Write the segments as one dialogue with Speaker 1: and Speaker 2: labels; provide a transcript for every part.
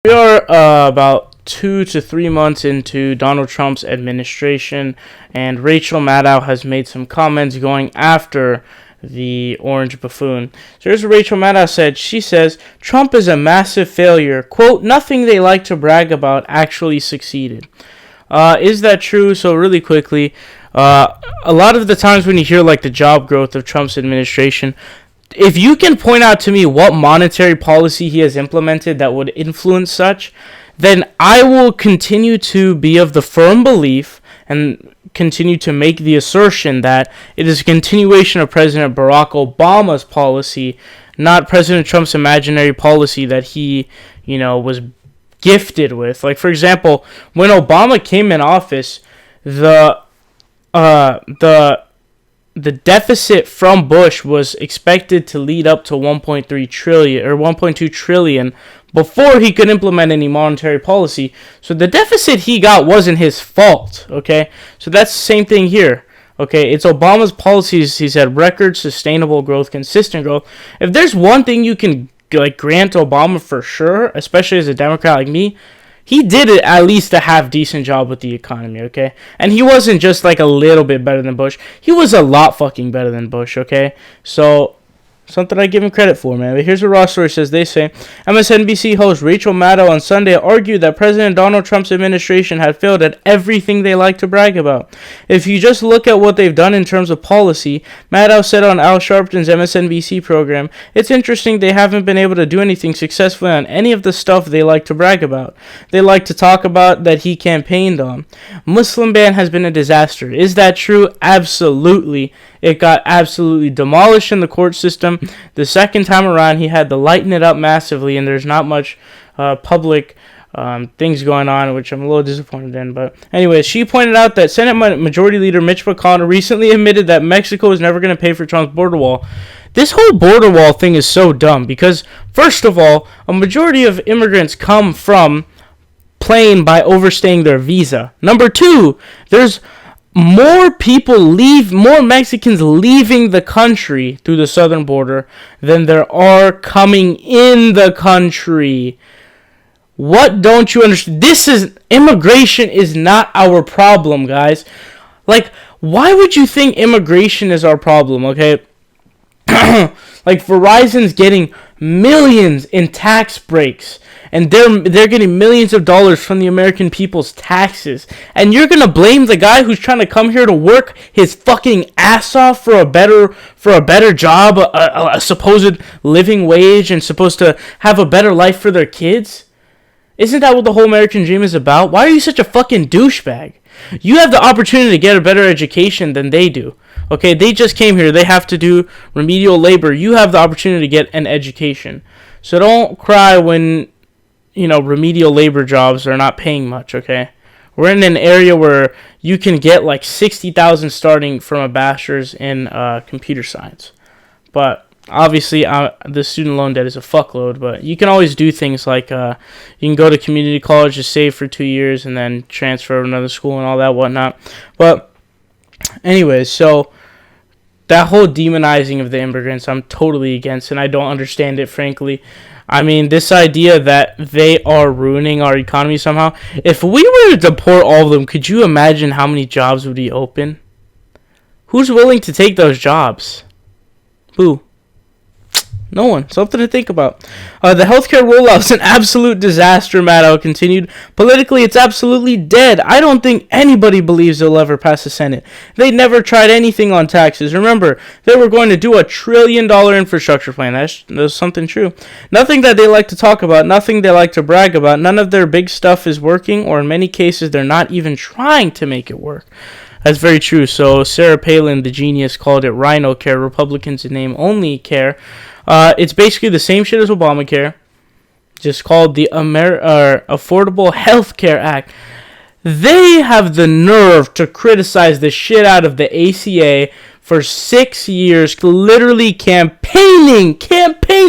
Speaker 1: We are about 2 to 3 months into Donald Trump's administration, and Rachel Maddow has made some comments going after the orange buffoon. So here's what Rachel Maddow said. She says, Trump is a massive failure. Quote, nothing they like to brag about actually succeeded. Is that true? So really quickly, a lot of the times when you hear like the job growth of Trump's administration, if you can point out to me what monetary policy he has implemented that would influence such, then I will continue to be of the firm belief and continue to make the assertion that it is a continuation of President Barack Obama's policy, not President Trump's imaginary policy that he, was gifted with. Like, for example, when Obama came in office, the deficit from Bush was expected to lead up to 1.3 trillion or 1.2 trillion before he could implement any monetary policy. So the deficit he got wasn't his fault, okay? So that's the same thing here, okay? It's Obama's policies. He said record, sustainable growth, consistent growth. If there's one thing you can grant Obama for sure, especially as a Democrat like me, he did it at least a half decent job with the economy, okay? And he wasn't just like a little bit better than Bush. He was a lot fucking better than Bush, okay? So, something I give him credit for, man. But here's what Raw Story says. They say, MSNBC host Rachel Maddow on Sunday argued that President Donald Trump's administration had failed at everything they like to brag about. If you just look at what they've done in terms of policy, Maddow said on Al Sharpton's MSNBC program, it's interesting they haven't been able to do anything successfully on any of the stuff they like to brag about. They like to talk about that he campaigned on. Muslim ban has been a disaster. Is that true? Absolutely. It got absolutely demolished in the court system. The second time around, he had to lighten it up massively, and there's not much public things going on, which I'm a little disappointed in. But anyways, she pointed out that Senate Majority Leader Mitch McConnell recently admitted that Mexico is never going to pay for Trump's border wall. This whole border wall thing is so dumb because, first of all, a majority of immigrants come from plane by overstaying their visa. Number two, there's more Mexicans leaving the country through the southern border than there are coming in the country. What don't you understand? Immigration is not our problem, guys. Like, why would you think immigration is our problem, okay? Like, Verizon's getting millions in tax breaks, and they're getting millions of dollars from the American people's taxes, and you're gonna blame the guy who's trying to come here to work his fucking ass off for a better job, a supposed living wage, and supposed to have a better life for their kids? Isn't that what the whole American dream is about? Why are you such a fucking douchebag? You have the opportunity to get a better education than they do. Okay, they just came here. They have to do remedial labor. You have the opportunity to get an education. So don't cry when, remedial labor jobs are not paying much, okay? We're in an area where you can get like $60,000 starting from a bachelor's in computer science. But obviously, the student loan debt is a fuckload, but you can always do things like you can go to community college to save for 2 years and then transfer to another school and all that whatnot. But anyways, so that whole demonizing of the immigrants, I'm totally against, and I don't understand it, frankly. I mean, this idea that they are ruining our economy somehow. If we were to deport all of them, could you imagine how many jobs would be open? Who's willing to take those jobs? Who? No one. Something to think about. The healthcare rollout is an absolute disaster, Maddow continued. Politically, it's absolutely dead. I don't think anybody believes they'll ever pass the Senate. They never tried anything on taxes. Remember, they were going to do $1 trillion infrastructure plan. That's something true. Nothing that they like to talk about. Nothing they like to brag about. None of their big stuff is working, or in many cases, they're not even trying to make it work. That's very true. So Sarah Palin, the genius, called it Rhino Care. Republicans in name only care. It's basically the same shit as Obamacare, just called the Affordable Health Care Act. They have the nerve to criticize the shit out of the ACA for 6 years, literally campaign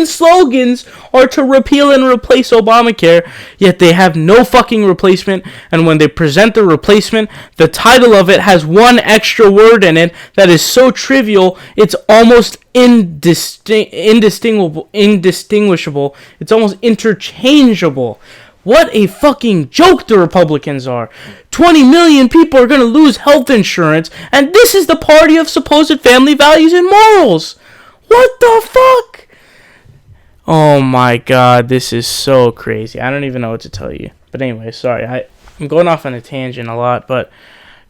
Speaker 1: slogans are to repeal and replace Obamacare, yet they have no fucking replacement, and when they present the replacement, the title of it has one extra word in it that is so trivial, it's almost indistinguishable, it's almost interchangeable. What a fucking joke the Republicans are. 20 million people are going to lose health insurance, and this is the party of supposed family values and morals. What the fuck? Oh my god, this is so crazy. I don't even know what to tell you. But anyway, sorry. I'm going off on a tangent a lot, but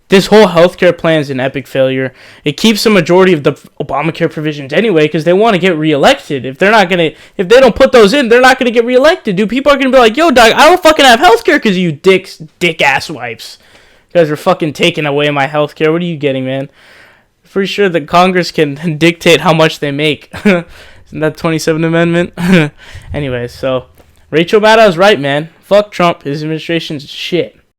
Speaker 1: this whole healthcare plan is an epic failure. It keeps the majority of the Obamacare provisions anyway because they want to get reelected. If they don't put those in, they're not gonna get reelected. Dude, people are gonna be like, "Yo, dog, I don't fucking have healthcare because you dick ass wipes. You guys are fucking taking away my healthcare. What are you getting, man?" Pretty sure that Congress can dictate how much they make. Isn't that 27th Amendment? Anyway, so Rachel Maddow's right, man. Fuck Trump. His administration's shit.